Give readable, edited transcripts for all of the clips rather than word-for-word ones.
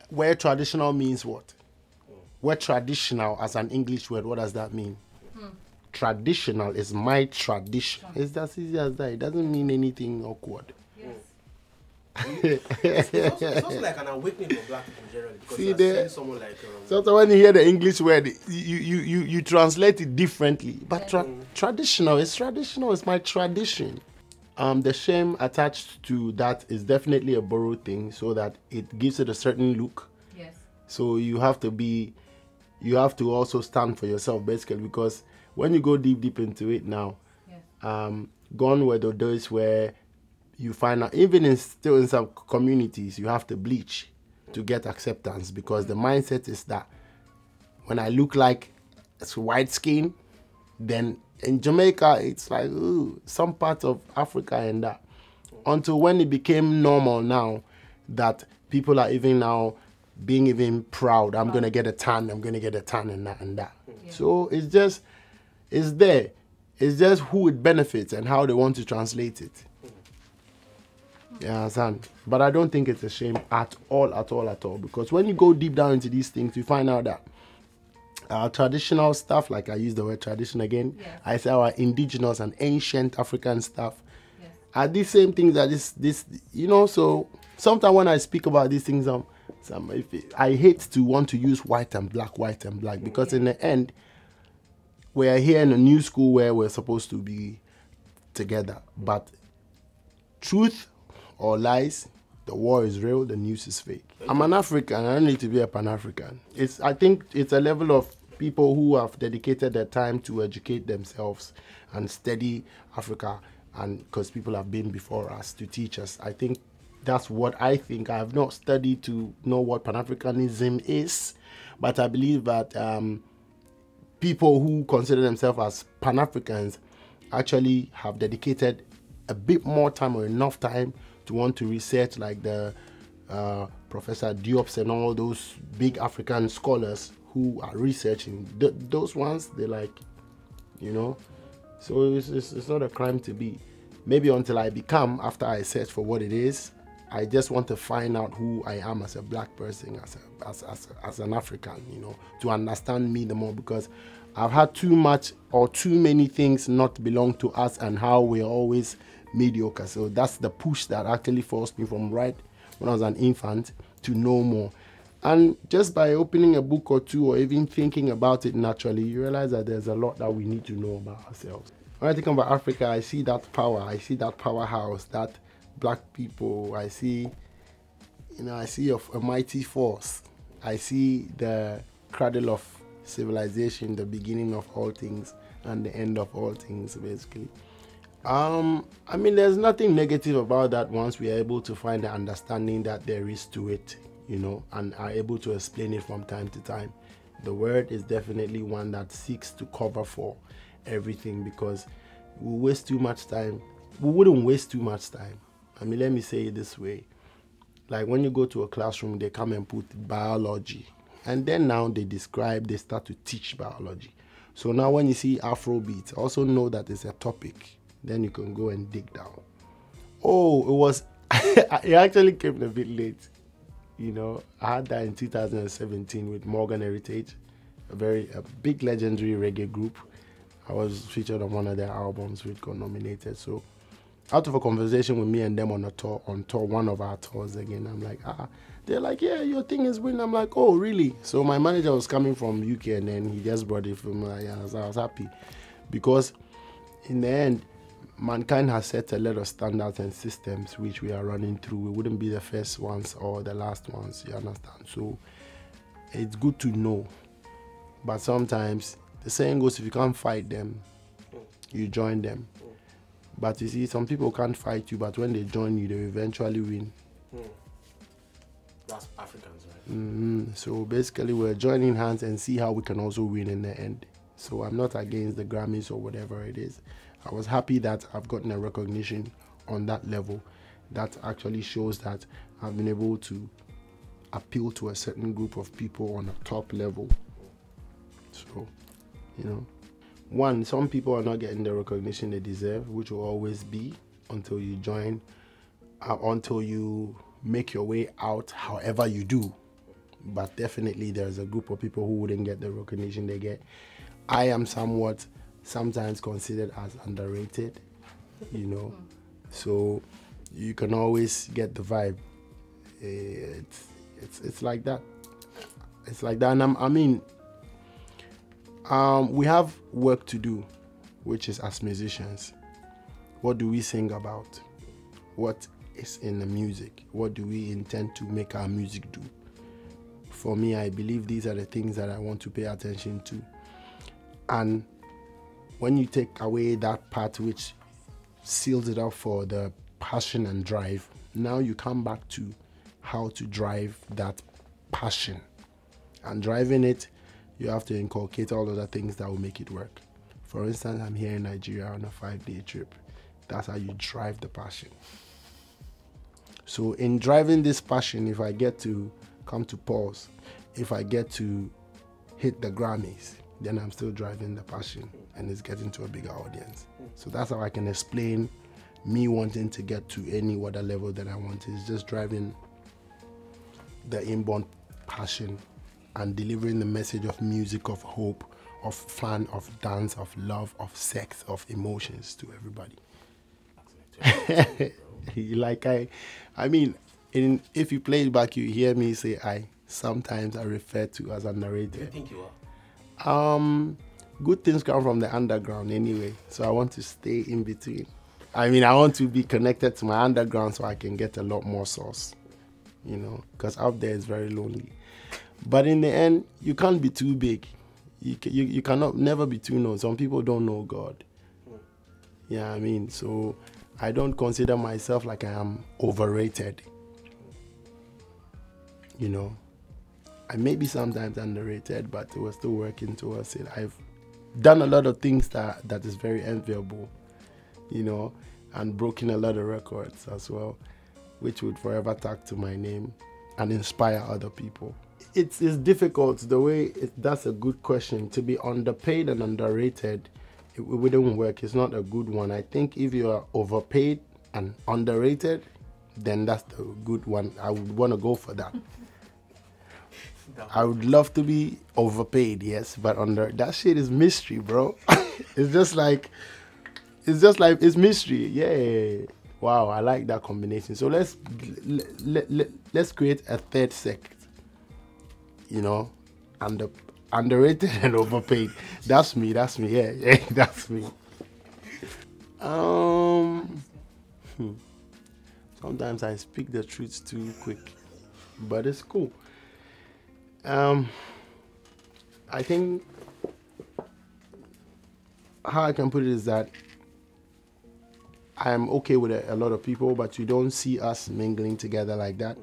where traditional means what? Where traditional as an English word, what does that mean? Traditional is my tradition. It's as easy as that. It doesn't mean anything awkward. It's also like an awakening for black people generally. Because See you're seeing someone like... so when you hear the English word, you translate it differently. But traditional is my tradition. The shame attached to that is definitely a borrowed thing, so that it gives it a certain look. Yes. So you have to also stand for yourself, basically, because when you go deep into it now, gone were the days where you find out, even still in some communities, you have to bleach to get acceptance, because the mindset is that when I look like it's white skin, then in Jamaica it's like, ooh, some parts of Africa and that. Until when it became normal now that people are even now being even proud. I'm gonna get a tan, and that and that. Yeah. So it's there. It's just who it benefits and how they want to translate it. Yeah, son. But I don't think it's a shame at all, because when you go deep down into these things, you find out that our traditional stuff, like I use the word tradition again, I say our indigenous and ancient African stuff, are these same things that this so sometimes when I speak about these things, I hate to want to use white and black, because in the end, we are here in a new school where we're supposed to be together. But truth or lies, the war is real, the news is fake. I'm an African, I don't need to be a Pan-African. I think it's a level of people who have dedicated their time to educate themselves and study Africa, and because people have been before us to teach us. I think that's what I think. I have not studied to know what Pan-Africanism is, but I believe that people who consider themselves as Pan-Africans actually have dedicated a bit more time or enough time to want to research, like the Professor Diop's and all those big African scholars who are researching. Those ones, they like, so it's not a crime to be. Maybe until I become, after I search for what it is, I just want to find out who I am as a black person, as an African, to understand me the more, because I've had too much or too many things not belong to us and how we're always mediocre. So that's the push that actually forced me from right when I was an infant to know more. And just by opening a book or two or even thinking about it naturally, you realize that there's a lot that we need to know about ourselves. When I think about Africa, I see that power, I see that powerhouse, that black people, I see a mighty force. I see the cradle of civilization, the beginning of all things and the end of all things, basically. There's nothing negative about that once we are able to find the understanding that there is to it, and are able to explain it from time to time. The word is definitely one that seeks to cover for everything, because we waste too much time. We wouldn't waste too much time. Let me say it this way. Like when you go to a classroom, they come and put biology. And then now they start to teach biology. So now when you see Afrobeat, also know that it's a topic. Then you can go and dig down. Oh, it actually came a bit late. I had that in 2017 with Morgan Heritage, a big legendary reggae group. I was featured on one of their albums which got nominated. So out of a conversation with me and them on tour, one of our tours again, I'm like, they're like, yeah, your thing is winning. I'm like, oh, really? So my manager was coming from UK, and then he just brought it for me. I was happy, because in the end, mankind has set a lot of standards and systems which we are running through. We wouldn't be the first ones or the last ones, you understand? So it's good to know. But sometimes the saying goes, if you can't fight them, you join them. But you see, some people can't fight you, but when they join you, they eventually win. That's Africans, right? So basically, we're joining hands and see how we can also win in the end. So I'm not against the Grammys or whatever it is. I was happy that I've gotten a recognition on that level that actually shows that I've been able to appeal to a certain group of people on a top level. So, some people are not getting the recognition they deserve, which will always be until you join, until you make your way out, however you do. but definitely there's a group of people who wouldn't get the recognition they get. I am sometimes considered as underrated, you know, so you can always get the vibe. It's like that. It's like that, and we have work to do, which is as musicians. What do we sing about? What is in the music? What do we intend to make our music do? For me, I believe these are the things that I want to pay attention to. And when you take away that part which seals it up for the passion and drive, now you come back to how to drive that passion. And driving it, you have to inculcate all other things that will make it work. For instance, I'm here in Nigeria on a 5-day trip. That's how you drive the passion. So in driving this passion, if I get to come to pause, if I get to hit the Grammys, then I'm still driving the passion and it's getting to a bigger audience. So that's how I can explain me wanting to get to any other level that I want. It's just driving the inborn passion and delivering the message of music, of hope, of fun, of dance, of love, of sex, of emotions to everybody. Like if you play it back, you hear me say I. Sometimes I refer to as a narrator. Do you think you are? Good things come from the underground anyway, so I want to stay in between. I want to be connected to my underground so I can get a lot more sauce, you know, because out there is very lonely. But in the end, you can't be too big. You cannot never be too known. Some people don't know God. Yeah, so I don't consider myself like I am overrated. You know, I may be sometimes underrated, but we're still working towards it. I've done a lot of things that is very enviable, you know, and broken a lot of records as well, which would forever tag to my name and inspire other people. It's difficult the way that's a good question. To be underpaid and underrated, it wouldn't work. It's not a good one. I think if you are overpaid and underrated, then that's the good one. I would want to go for that. I would love to be overpaid, yes, but that shit is mystery, bro. it's mystery. Yeah. Wow, I like that combination. So let's create a third sect. You know, underrated and overpaid. That's me. Yeah, that's me. Sometimes I speak the truth too quick, but it's cool. I think how I can put it is that I am okay with a lot of people, but you don't see us mingling together like that.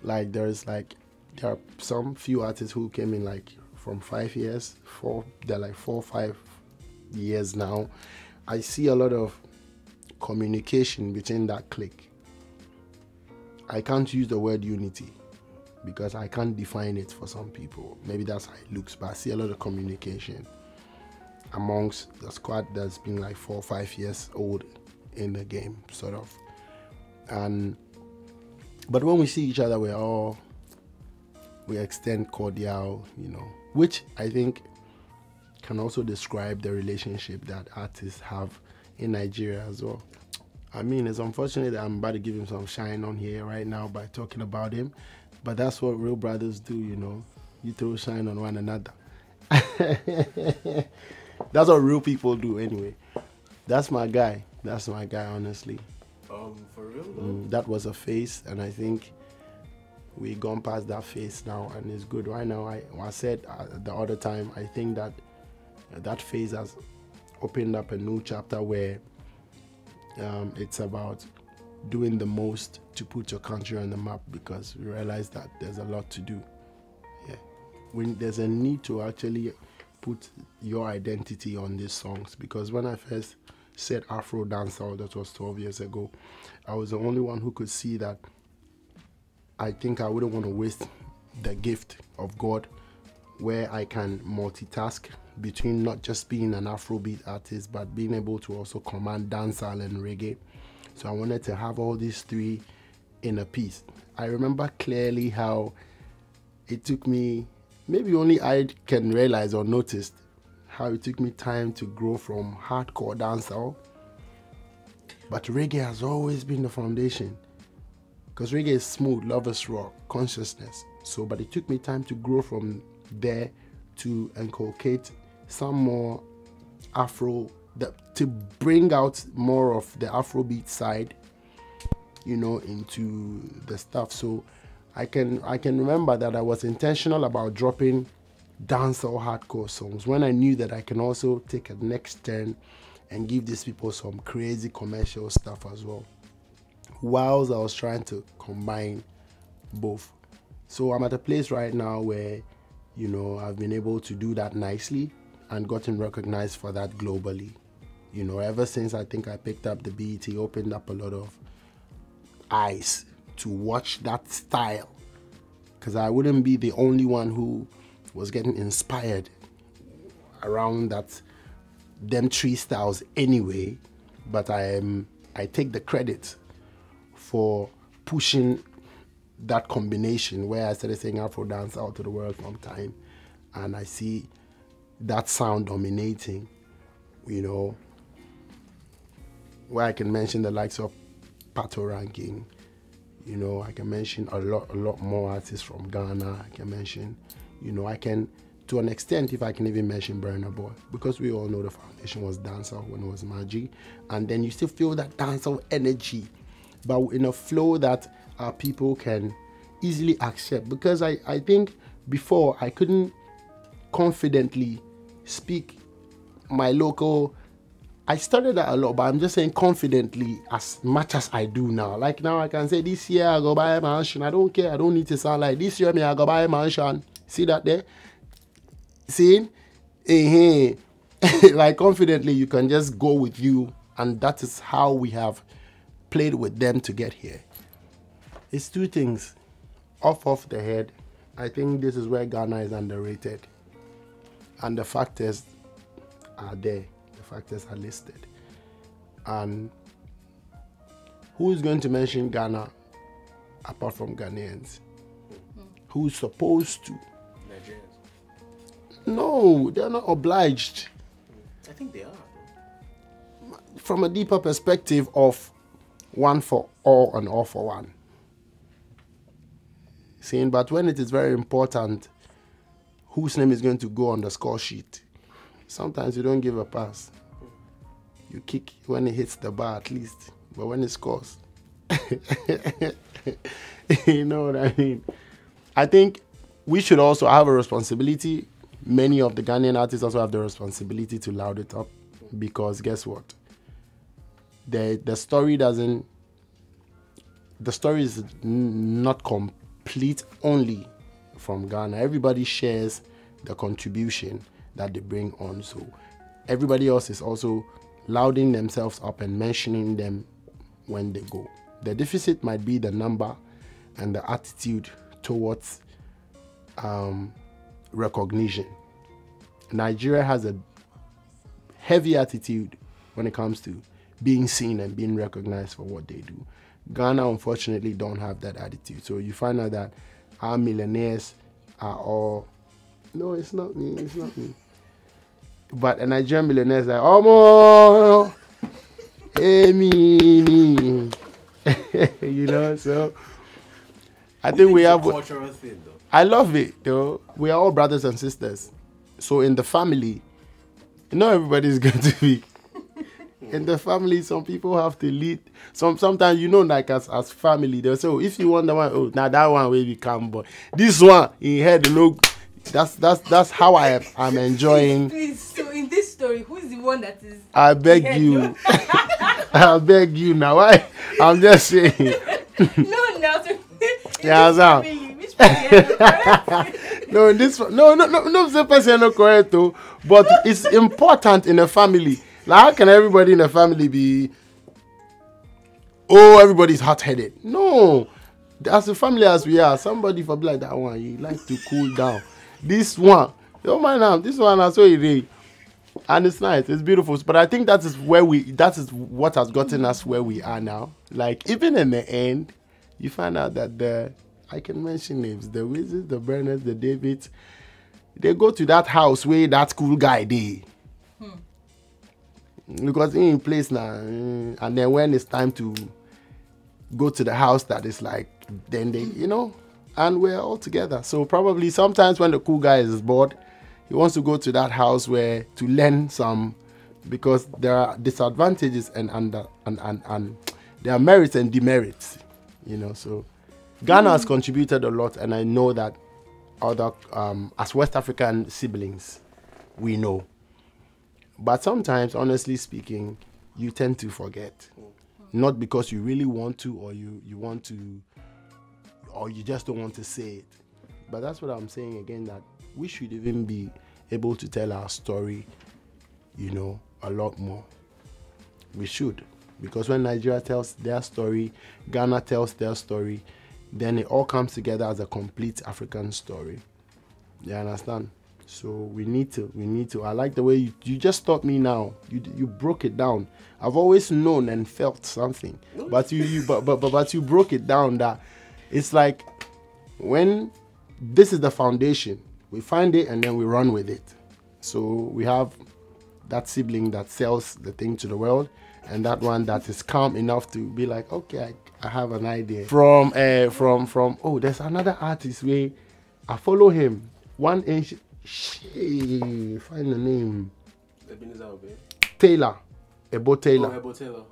Like there are some few artists who came in like from 5 years, they're like 4 or 5 years now. I see a lot of communication between that clique. I can't use the word unity because I can't define it for some people. Maybe that's how it looks, but I see a lot of communication amongst the squad that's been like 4 or 5 years old in the game, sort of. But when we see each other, we extend cordial, you know, which I think can also describe the relationship that artists have in Nigeria as well. It's unfortunate that I'm about to give him some shine on here right now by talking about him, but that's what real brothers do, you know. You throw shine on one another. That's what real people do anyway. That's my guy, honestly. For real? That was a phase, and I think we've gone past that phase now, and it's good. Right now, I said the other time, I think that phase has opened up a new chapter where it's about doing the most to put your country on the map, because we realize that there's a lot to do. Yeah, when there's a need to actually put your identity on these songs, because when I first said Afro-Dancehall, that was 12 years ago, I was the only one who could see that. I think I wouldn't want to waste the gift of God where I can multitask between not just being an Afrobeat artist, but being able to also command dancehall and reggae. So I wanted to have all these three in a piece. I remember clearly how it took me, maybe only I can realize or notice how it took me time to grow from hardcore dancehall. But reggae has always been the foundation. Because reggae is smooth, lovers rock, consciousness. So, but it took me time to grow from there to inculcate some more Afro, to bring out more of the Afrobeat side, you know, into the stuff. So I can remember that I was intentional about dropping dancehall hardcore songs when I knew that I can also take a next turn and give these people some crazy commercial stuff as well, whilst I was trying to combine both. So I'm at a place right now where, you know, I've been able to do that nicely and gotten recognized for that globally. You know, ever since I think I picked up the BET, opened up a lot of eyes to watch that style, because I wouldn't be the only one who was getting inspired around them three styles anyway. But I take the credit for pushing that combination, where I started saying Afro dance out to the world from time, and I see that sound dominating, you know, where I can mention the likes of Pato Ranking, you know, I can mention a lot more artists from Ghana. I can mention, you know, I can, to an extent, if I can even mention Burna Boy, because we all know the foundation was dancehall when it was Magi, and then you still feel that dancehall energy, but in a flow that people can easily accept. Because I think before I couldn't confidently speak my local. I studied that a lot, but I'm just saying confidently as much as I do now. Like now I can say this year I go buy a mansion. I don't care. I don't need to sound like this year I go buy a mansion. See that there? See? Like confidently you can just go with you, and that is how we have played with them to get here. It's two things. Off the head, I think this is where Ghana is underrated. And the factors are there. The factors are listed. And who is going to mention Ghana apart from Ghanaians? Who's supposed to? Nigerians. No, they're not obliged. I think they are. From a deeper perspective of one for all and all for one. Seeing, but when it is very important whose name is going to go on the score sheet, sometimes you don't give a pass. You kick when it hits the bar at least, but when it scores, you know what I mean? I think we should also have a responsibility. Many of the Ghanaian artists also have the responsibility to loud it up, because guess what? The story is not complete only from Ghana. Everybody shares the contribution that they bring on. So everybody else is also louding themselves up and mentioning them when they go. The deficit might be the number and the attitude towards recognition. Nigeria has a heavy attitude when it comes to being seen and being recognized for what they do. Ghana, unfortunately, don't have that attitude. So you find out that our millionaires are all... No, it's not me. It's not me. But a Nigerian millionaire is like, oh, hey, me. You know, so I think we have... cultural thing, though. I love it, though. We are all brothers and sisters. So in the family, not everybody's going to be... In the family, some people have to lead. Sometimes, you know, like as family, they'll say, oh, if you want the one, oh, now that one will become boy. This one, in head, you know, that's how I'm enjoying. Please, so in this story, who's the one that is... I beg you. I beg you now. I'm just saying. No, now. Yeah, Sam. Which family? No, this no, the person not correct though. But it's important in a family. Like, how can everybody in the family be, oh, everybody's hot-headed? No. As a family as we are, somebody for like that one, you like to cool down. This one, don't mind now, this one, I saw it. And it's nice, it's beautiful. But I think that is what has gotten us where we are now. Like, even in the end, you find out that I can mention names. The Wizards, the Bernards, the Davids. They go to that house where that cool guy dey. Because he in place now. And then when it's time to go to the house that is like, then they, and we're all together. So probably sometimes when the cool guy is bored, he wants to go to that house where to learn some, because there are disadvantages and there are merits and demerits, So Ghana has contributed a lot, and I know that other as West African siblings, we know. But sometimes, honestly speaking, you tend to forget, not because you really want to, or you want to, or you just don't want to say it. But that's what I'm saying again, that we should even be able to tell our story, a lot more. We should. Because when Nigeria tells their story, Ghana tells their story, then it all comes together as a complete African story. You understand? So we need to. I like the way you just taught me now. You broke it down. I've always known and felt something, but you broke it down that it's like when this is the foundation, we find it and then we run with it. So we have that sibling that sells the thing to the world, and that one that is calm enough to be like, okay, I have an idea. From there's another artist where I follow him. One ancient, find the name. Taylor, Ebo Taylor. Oh, Ebo Taylor.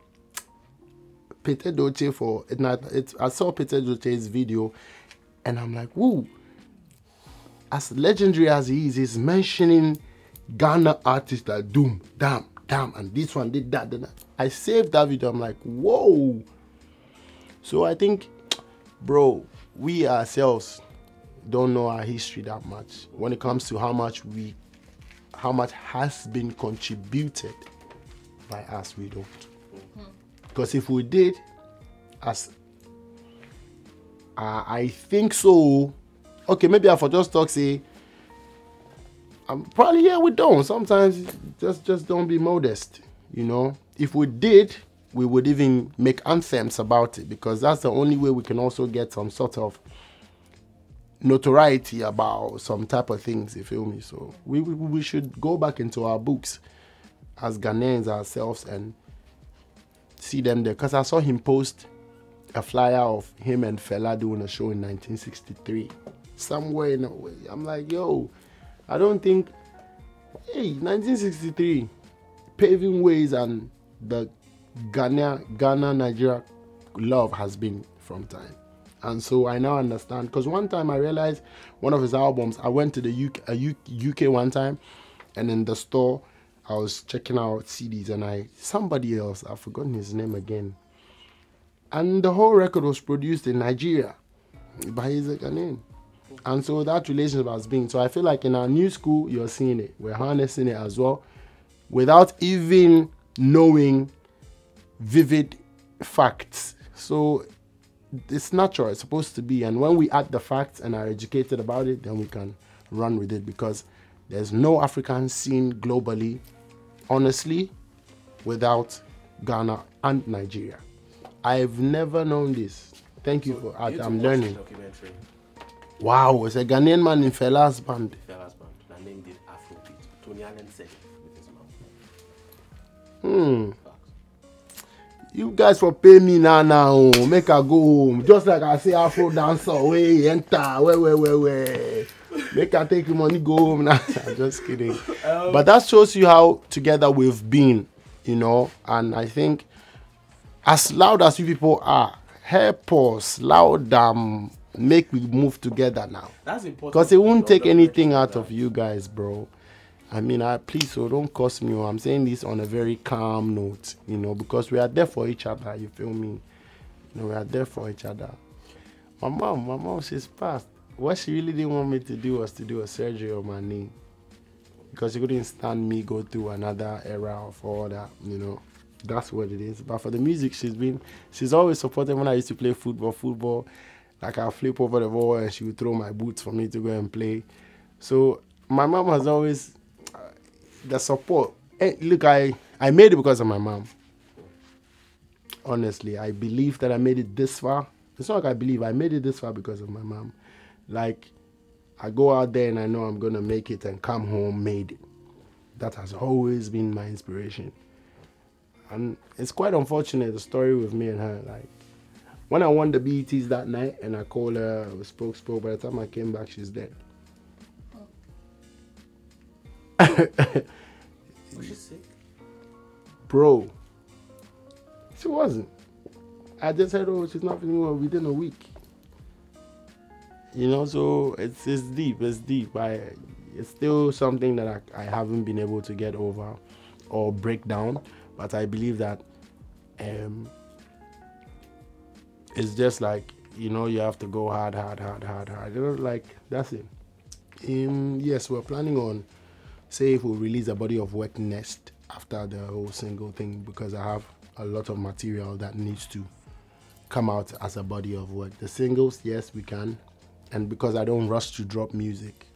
Peter Doche I saw Peter Doche's video, and I'm like, woo. As legendary as he is, he's mentioning Ghana artists like Doom, Damn, and this one did that. I saved that video. I'm like, whoa. So I think, bro, we ourselves don't know our history that much when it comes to how much has been contributed by us. We don't. Because if we did, as I think so. Okay, maybe I for just talk say. Probably we don't. Sometimes just don't be modest. If we did, we would even make anthems about it, because that's the only way we can also get some sort of notoriety about some type of things. You feel me? So we should go back into our books as Ghanaians ourselves and see them there. Because I saw him post a flyer of him and Fela doing a show in 1963 somewhere in a way. I'm like, yo, I don't think, 1963 paving ways, and the Ghana-Nigeria love has been from time. And so I now understand, because one time I realized one of his albums, I went to the UK one time, and in the store I was checking out CDs, and somebody else, I've forgotten his name again, and the whole record was produced in Nigeria by his Ghanaian. And so that relationship has been. So I feel like in our new school, you're seeing it. We're harnessing it as well, without even knowing vivid facts. So it's natural. It's supposed to be. And when we add the facts and are educated about it, then we can run with it, because there's no African scene globally, honestly, without Ghana and Nigeria. I've never known this. Thank you for that. I'm learning. Wow, it's a Ghanaian man in Fela's band. Fela's band. That name did Afrobeat. Tony Allen said it with his mouth. You guys for pay me now. Make I go home. Just like I say Afro-Dancehall. Way enter. Where. Make I take your money, go home now. I'm just kidding. But that shows you how together we've been, and I think as loud as you people are, help us loud make we move together now. That's important. Because it won't take anything out of you guys, bro. I mean, please, so don't curse me. I'm saying this on a very calm note, because we are there for each other. You feel me? We are there for each other. My mom, she's passed. What she really didn't want me to do was to do a surgery on my knee, because she couldn't stand me go through another era of all that, That's what it is. But for the music, she's always supported. When I used to play football. Like I'll flip over the wall and she would throw my boots for me to go and play. So my mom has always the support. Hey, look, I made it because of my mom. Honestly, I believe that I made it this far it's not like I believe I made it this far because of my mom. Like, I go out there and I know I'm gonna make it and come home made it. That has always been my inspiration. And it's quite unfortunate, the story with me and her. Like, when I won the BETs that night and I called her, we spoke, by the time I came back, she's dead. Was she sick? Bro, she wasn't. I just said, oh, she's not feeling well within a week. You know, so it's deep, it's deep. It's still something that I haven't been able to get over or break down, but I believe that it's just like, you know, you have to go hard. You know, like, that's it. Yes, we're planning on, say, if we release a body of work next after the whole single thing, because I have a lot of material that needs to come out as a body of work. The singles, yes, we can. And because I don't rush to drop music,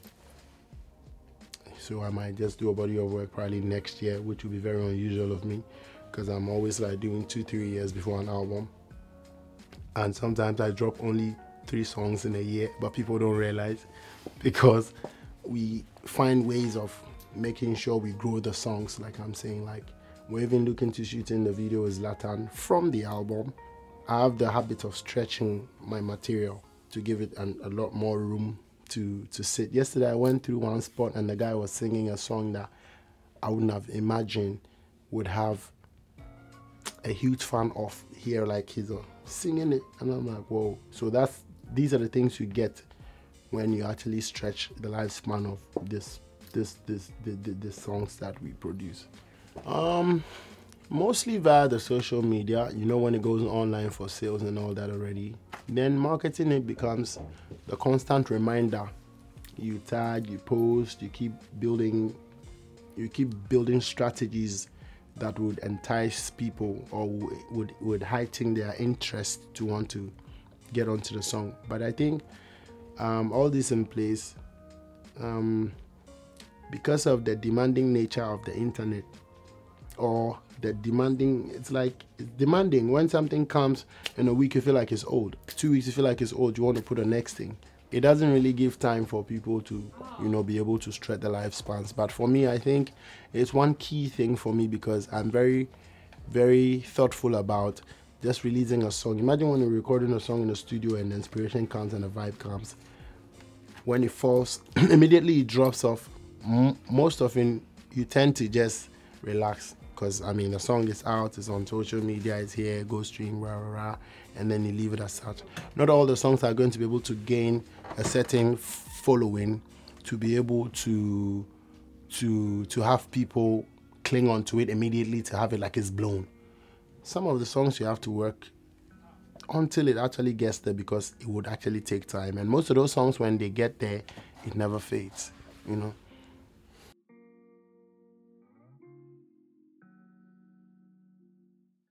so I might just do a body of work probably next year, which will be very unusual of me, because I'm always like doing 2-3 years before an album. And sometimes I drop only 3 songs in a year, but people don't realize, because we find ways of making sure we grow the songs. Like I'm saying, like, we're even looking to shooting the video with Zlatan from the album. I have the habit of stretching my material to give it a lot more room to sit. Yesterday I went through one spot and the guy was singing a song that I wouldn't have imagined would have a huge fan of here, like he's singing it, and I'm like, whoa. So these are the things you get when you actually stretch the lifespan of the songs that we produce. Mostly via the social media, you know, when it goes online for sales and all that already. Then marketing, it becomes the constant reminder. You tag, you post, you keep building strategies that would entice people or would heighten their interest to want to get onto the song. But I think all this in place, because of the demanding nature of the internet, or the demanding, it's demanding. When something comes in a week, you feel like it's old. 2 weeks, you feel like it's old. You want to put the next thing. It doesn't really give time for people to, you know, be able to stretch the lifespans. But for me, I think it's one key thing for me, because I'm very, very thoughtful about just releasing a song. Imagine when you're recording a song in the studio and the inspiration comes and the vibe comes. When it falls, immediately it drops off. Most often, you tend to just relax. Because, I mean, the song is out, it's on social media, it's here, go stream, rah, rah, rah, and then you leave it as such. Not all the songs are going to be able to gain a certain following to be able to have people cling on to it immediately, to have it like it's blown. Some of the songs you have to work until it actually gets there, because it would actually take time. And most of those songs, when they get there, it never fades, you know.